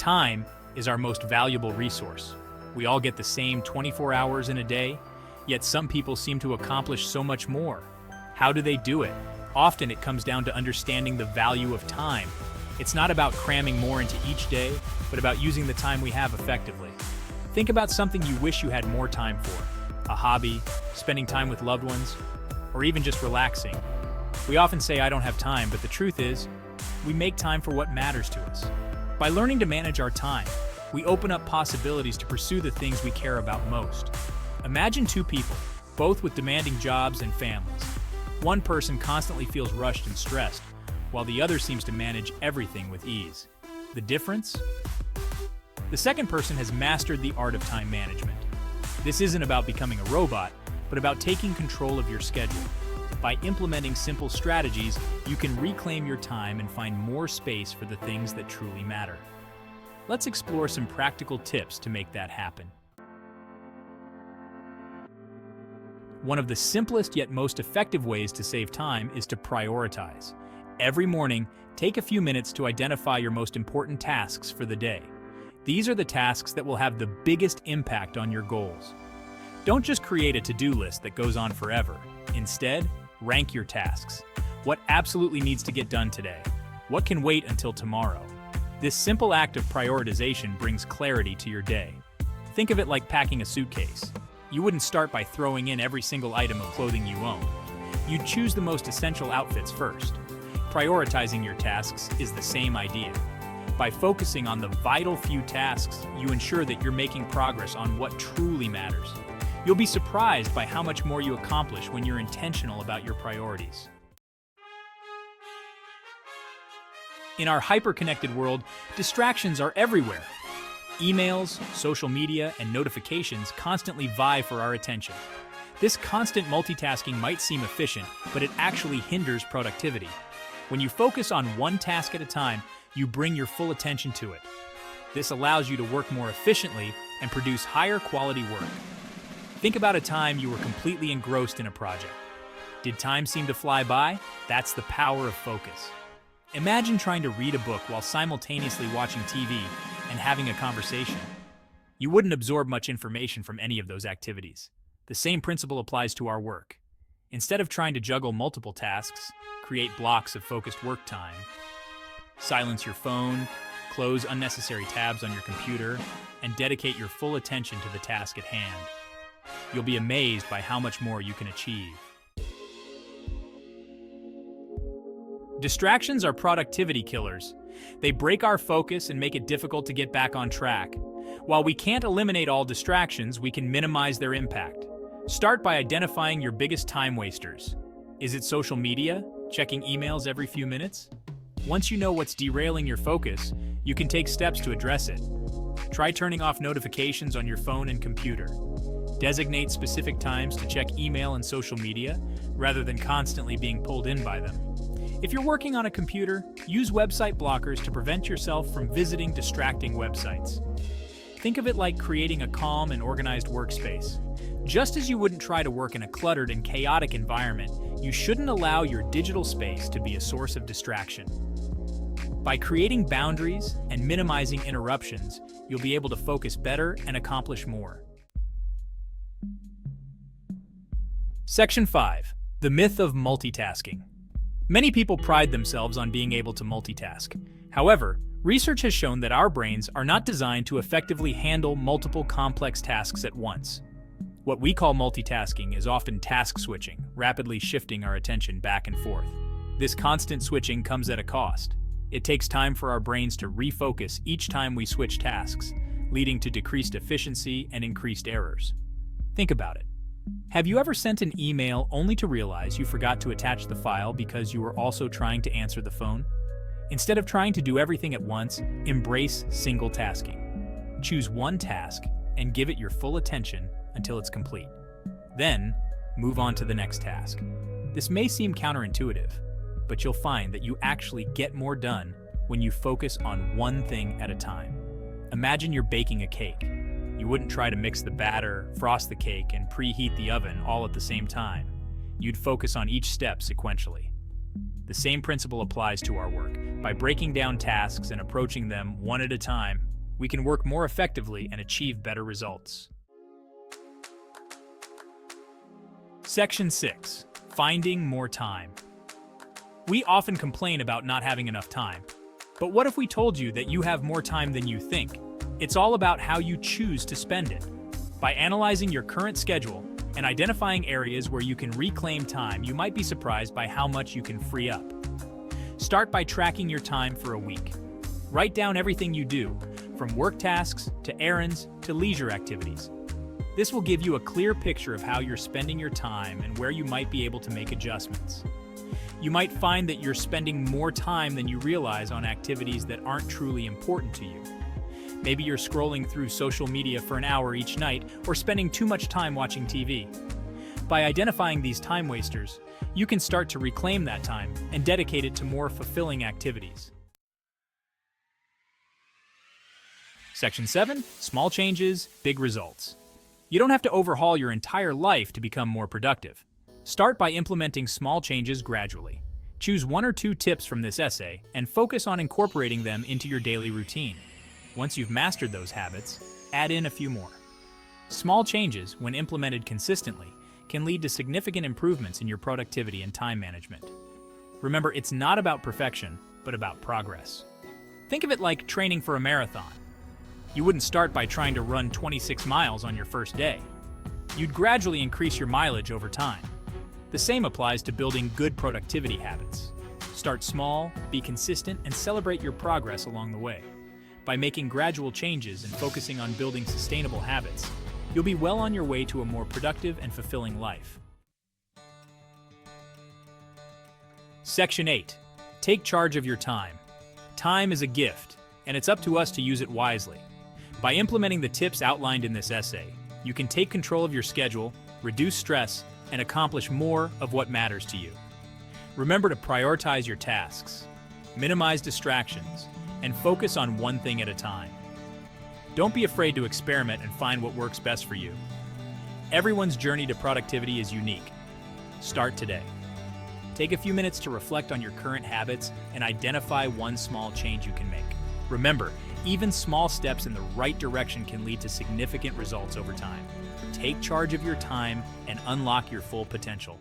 Time is our most valuable resource. We all get the same 24 hours in a day, yet some people seem to accomplish so much more. How do they do it? Often it comes down to understanding the value of time. It's not about cramming more into each day, but about using the time we have effectively. Think about something you wish you had more time for. A hobby, spending time with loved ones, or even just relaxing. We often say, "I don't have time," but the truth is, we make time for what matters to us. By learning to manage our time, we open up possibilities to pursue the things we care about most. Imagine two people, both with demanding jobs and families. One person constantly feels rushed and stressed, while the other seems to manage everything with ease. The difference? The second person has mastered the art of time management. This isn't about becoming a robot, but about taking control of your schedule. By implementing simple strategies, you can reclaim your time and find more space for the things that truly matter. Let's explore some practical tips to make that happen. One of the simplest yet most effective ways to save time is to prioritize. Every morning, take a few minutes to identify your most important tasks for the day. These are the tasks that will have the biggest impact on your goals. Don't just create a to-do list that goes on forever. Instead, rank your tasks. What absolutely needs to get done today? What can wait until tomorrow? This simple act of prioritization brings clarity to your day. Think of it like packing a suitcase. You wouldn't start by throwing in every single item of clothing you own. You'd choose the most essential outfits first. Prioritizing your tasks is the same idea. By focusing on the vital few tasks, you ensure that you're making progress on what truly matters. You'll be surprised by how much more you accomplish when you're intentional about your priorities. In our hyper-connected world, distractions are everywhere. Emails, social media, and notifications constantly vie for our attention. This constant multitasking might seem efficient, but it actually hinders productivity. When you focus on one task at a time, you bring your full attention to it. This allows you to work more efficiently and produce higher quality work. Think about a time you were completely engrossed in a project. Did time seem to fly by? That's the power of focus. Imagine trying to read a book while simultaneously watching TV and having a conversation. You wouldn't absorb much information from any of those activities. The same principle applies to our work. Instead of trying to juggle multiple tasks, create blocks of focused work time. Silence your phone, close unnecessary tabs on your computer, and dedicate your full attention to the task at hand. You'll be amazed by how much more you can achieve. Distractions are productivity killers. They break our focus and make it difficult to get back on track. While we can't eliminate all distractions, we can minimize their impact. Start by identifying your biggest time wasters. Is it social media? Checking emails every few minutes? Once you know what's derailing your focus, you can take steps to address it. Try turning off notifications on your phone and computer. Designate specific times to check email and social media, rather than constantly being pulled in by them. If you're working on a computer, use website blockers to prevent yourself from visiting distracting websites. Think of it like creating a calm and organized workspace. Just as you wouldn't try to work in a cluttered and chaotic environment, you shouldn't allow your digital space to be a source of distraction. By creating boundaries and minimizing interruptions, you'll be able to focus better and accomplish more. Section 5. The myth of multitasking. Many people pride themselves on being able to multitask. However, research has shown that our brains are not designed to effectively handle multiple complex tasks at once. What we call multitasking is often task switching, rapidly shifting our attention back and forth. This constant switching comes at a cost. It takes time for our brains to refocus each time we switch tasks, leading to decreased efficiency and increased errors. Think about it. Have you ever sent an email only to realize you forgot to attach the file because you were also trying to answer the phone? Instead of trying to do everything at once, embrace single tasking. Choose one task and give it your full attention until it's complete. Then, move on to the next task. This may seem counterintuitive, but you'll find that you actually get more done when you focus on one thing at a time. Imagine you're baking a cake. You wouldn't try to mix the batter, frost the cake, and preheat the oven all at the same time. You'd focus on each step sequentially. The same principle applies to our work. By breaking down tasks and approaching them one at a time, we can work more effectively and achieve better results. Section 6. Finding more time. We often complain about not having enough time. But what if we told you that you have more time than you think? It's all about how you choose to spend it. By analyzing your current schedule and identifying areas where you can reclaim time, you might be surprised by how much you can free up. Start by tracking your time for a week. Write down everything you do, from work tasks to errands to leisure activities. This will give you a clear picture of how you're spending your time and where you might be able to make adjustments. You might find that you're spending more time than you realize on activities that aren't truly important to you. Maybe you're scrolling through social media for an hour each night or spending too much time watching TV. By identifying these time wasters, you can start to reclaim that time and dedicate it to more fulfilling activities. Section 7. Small changes, big results. You don't have to overhaul your entire life to become more productive. Start by implementing small changes gradually. Choose 1 or 2 tips from this essay and focus on incorporating them into your daily routine. Once you've mastered those habits, add in a few more. Small changes, when implemented consistently, can lead to significant improvements in your productivity and time management. Remember, it's not about perfection, but about progress. Think of it like training for a marathon. You wouldn't start by trying to run 26 miles on your first day. You'd gradually increase your mileage over time. The same applies to building good productivity habits. Start small, be consistent, and celebrate your progress along the way. By making gradual changes and focusing on building sustainable habits, you'll be well on your way to a more productive and fulfilling life. Section 8. Take charge of your time. Time is a gift, and it's up to us to use it wisely. By implementing the tips outlined in this essay, you can take control of your schedule, reduce stress, and accomplish more of what matters to you. Remember to prioritize your tasks, minimize distractions, and focus on one thing at a time. Don't be afraid to experiment and find what works best for you. Everyone's journey to productivity is unique. Start today. Take a few minutes to reflect on your current habits and identify one small change you can make. Remember, even small steps in the right direction can lead to significant results over time. Take charge of your time and unlock your full potential.